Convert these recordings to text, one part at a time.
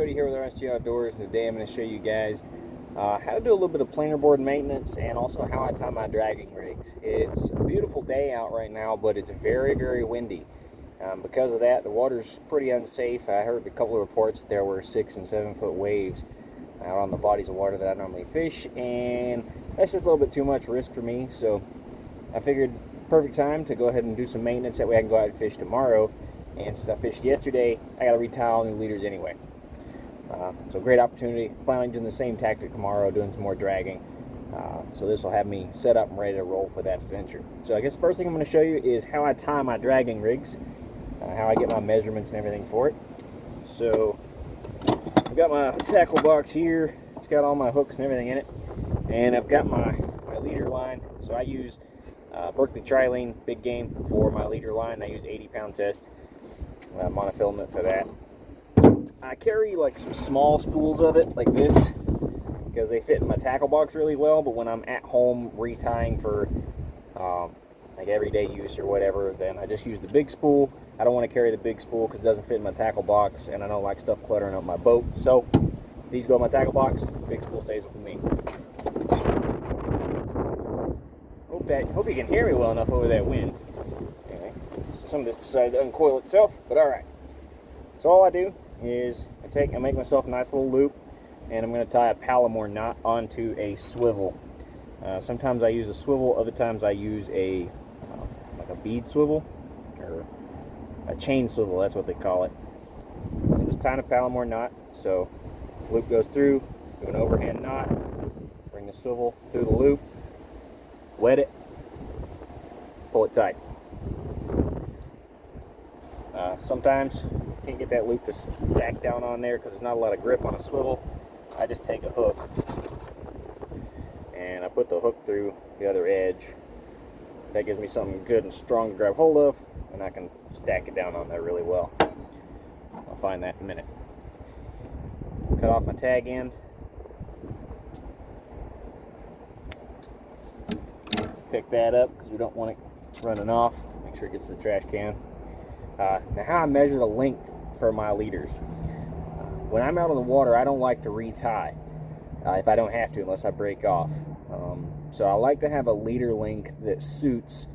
Cody here with RSG Outdoors, and today I'm going to show you guys how to do a little bit of planer board maintenance and also how I tie my dragging rigs. It's a beautiful day out right now, but it's very, very windy. Because of that, the water's pretty unsafe. I heard a couple of reports that there were 6 and 7 foot waves out on the bodies of water that I normally fish, and that's just a little bit too much risk for me. So I figured perfect time to go ahead and do some maintenance. That way I can go out and fish tomorrow. And since I fished yesterday, I got to retie all new leaders anyway. So great opportunity. Finally doing the same tactic tomorrow, doing some more dragging. So this will have me set up and ready to roll for that adventure. So I guess the first thing I'm going to show you is how I tie my dragging rigs, how I get my measurements and everything for it. So I've got my tackle box here. It's got all my hooks and everything in it. And I've got my leader line. So I use Berkeley Trilene Big Game for my leader line. I use 80-pound test monofilament for that. I carry like some small spools of it like this because they fit in my tackle box really well, but when I'm at home retying for like everyday use or whatever, then I just use the big spool. I don't want to carry the big spool because it doesn't fit in my tackle box, and I don't like stuff cluttering up my boat. So these go in my tackle box, big spool stays with me. Hope you can hear me well enough over that wind. Anyway, some of this decided to uncoil itself, but alright. So all I do is I make myself a nice little loop, and I'm going to tie a Palomar knot onto a swivel. Sometimes I use a swivel, other times I use a like a bead swivel or a chain swivel. That's what they call it. I'm just tying a Palomar knot, so loop goes through, do an overhand knot, bring the swivel through the loop, wet it, pull it tight. Sometimes can't get that loop to stack down on there because there's not a lot of grip on a swivel. I just take a hook and I put the hook through the other edge. That gives me something good and strong to grab hold of, and I can stack it down on there really well. I'll find that in a minute. Cut off my tag end. Pick that up because we don't want it running off. Make sure it gets to the trash can. Now how I measure the length for my leaders. When I'm out on the water, I don't like to retie if I don't have to, unless I break off. So I like to have a leader length that suits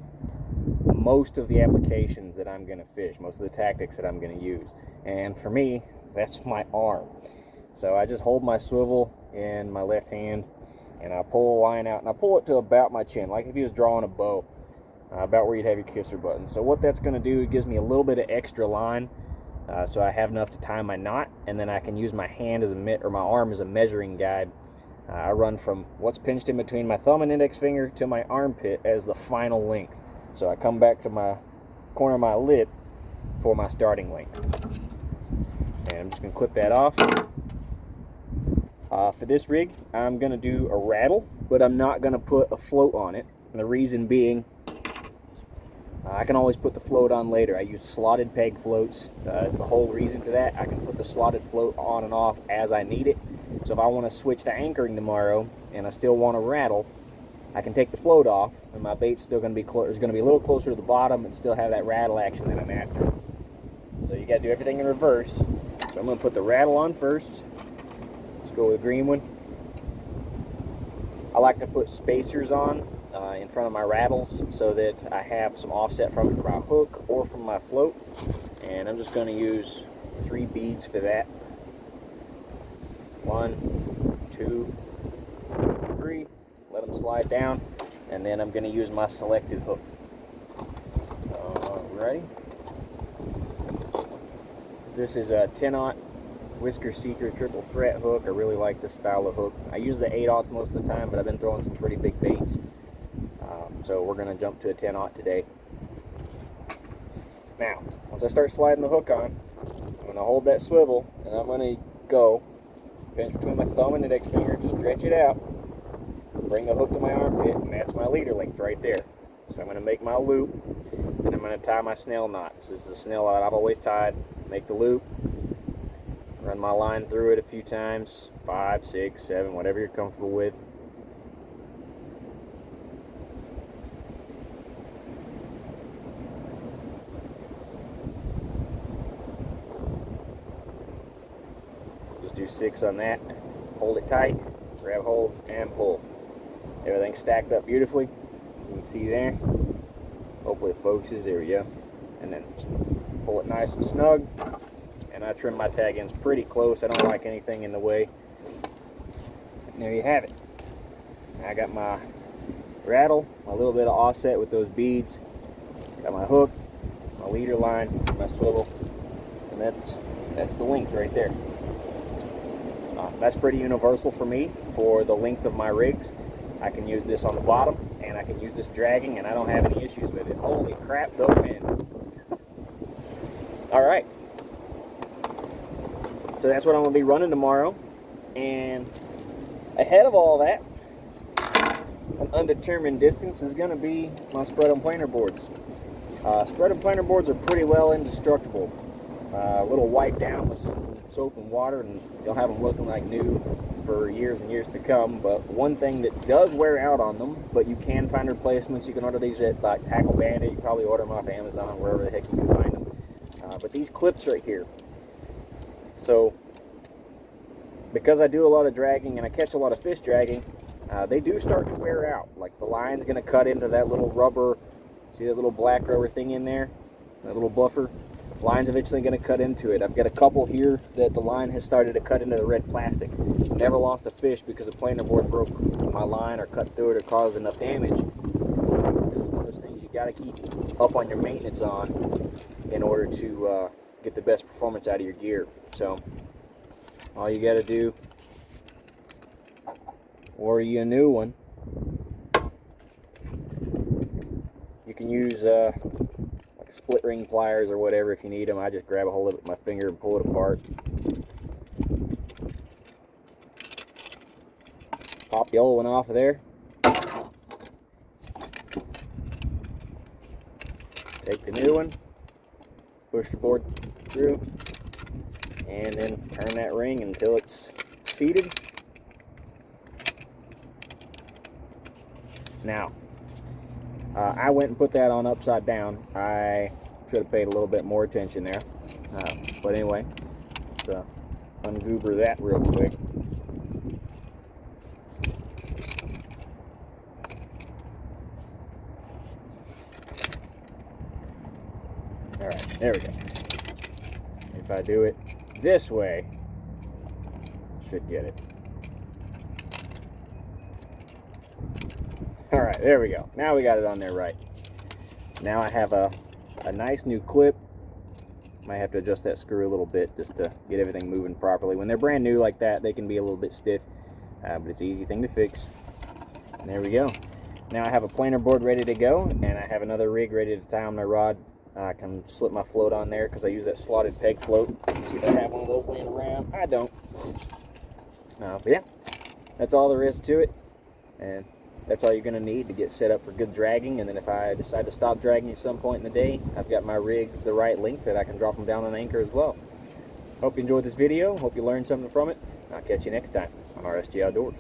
most of the applications that I'm going to fish, most of the tactics that I'm going to use. And for me, that's my arm. So I just hold my swivel in my left hand, and I pull a line out, and I pull it to about my chin, like if you was drawing a bow. About where you'd have your kisser button. So what that's going to do, it gives me a little bit of extra line, so I have enough to tie my knot, and then I can use my hand as my arm as a measuring guide. I run from what's pinched in between my thumb and index finger to my armpit as the final length. So I come back to my corner of my lip for my starting length. And I'm just going to clip that off. For this rig, I'm going to do a rattle, but I'm not going to put a float on it. And the reason being, I can always put the float on later. I use slotted peg floats. That's the whole reason for that. I can put the slotted float on and off as I need it. So if I want to switch to anchoring tomorrow and I still want to rattle, I can take the float off, and my bait's still going to be is going to be a little closer to the bottom and still have that rattle action that I'm after. So you got to do everything in reverse. So I'm going to put the rattle on first. Let's go with the green one. I like to put spacers on in front of my rattles so that I have some offset from it for my hook or from my float. And I'm just going to use 3 beads for that. 1, 2, 3. Let them slide down, and then I'm going to use my selected hook. Ready? This is a 10-aught Whisker Seeker triple threat hook. I really like this style of hook. I use the 8-aughts most of the time, but I've been throwing some pretty big baits. So we're going to jump to a 10-aught today. Now, once I start sliding the hook on, I'm going to hold that swivel, and I'm going to go pinch between my thumb and index finger, stretch it out, bring the hook to my armpit, and that's my leader length right there. So I'm going to make my loop, and I'm going to tie my snell knot. This is the snell knot I've always tied. Make the loop, run my line through it a few times, 5, 6, 7, whatever you're comfortable with. use 6 on that. Hold it tight, grab hold, and pull. Everything's stacked up beautifully. You can see there. Hopefully it focuses. There we go. And then pull it nice and snug. And I trim my tag ends pretty close. I don't like anything in the way. And there you have it. I got my rattle, my little bit of offset with those beads. Got my hook, my leader line, my swivel, and that's the length right there. That's pretty universal for me for the length of my rigs. I can use this on the bottom, and I can use this dragging, and I don't have any issues with it. Holy crap, though, man. All right. So that's what I'm going to be running tomorrow. And ahead of all that, an undetermined distance is going to be my spread on planer boards. Spread on planer boards are pretty well indestructible. A little wipe down with some soap and water, and you'll have them looking like new for years and years to come. But one thing that does wear out on them, but you can find replacements. You can order these at like Tackle Bandit. You can probably order them off Amazon, wherever the heck you can find them. But these clips right here. So because I do a lot of dragging and I catch a lot of fish dragging, they do start to wear out. Like the line's going to cut into that little rubber. See that little black rubber thing in there? That little buffer? Line's eventually going to cut into it. I've got a couple here that the line has started to cut into the red plastic. Never lost a fish because a planer board broke my line or cut through it or caused enough damage. This is one of those things you got to keep up on your maintenance on in order to get the best performance out of your gear. So all you got to do, order you a new one. You can use like split ring pliers or whatever if you need them. I just grab a hold of it with my finger and pull it apart. Pop the old one off of there. Take the new one, push the board through, and then turn that ring until it's seated. Now, I went and put that on upside down. I should have paid a little bit more attention there. But anyway, let's ungoober that real quick. Alright, there we go. If I do it this way, should get it. Alright, there we go. Now we got it on there right. Now I have a nice new clip. Might have to adjust that screw a little bit just to get everything moving properly. When they're brand new like that, they can be a little bit stiff, but it's an easy thing to fix. And there we go. Now I have a planer board ready to go, and I have another rig ready to tie on my rod. I can slip my float on there because I use that slotted peg float. Let's see if I have one of those laying around. I don't. But yeah, that's all there is to it. And that's all you're going to need to get set up for good dragging. And then if I decide to stop dragging at some point in the day, I've got my rigs the right length that I can drop them down on anchor as well. Hope you enjoyed this video. Hope you learned something from it. I'll catch you next time on RSG Outdoors.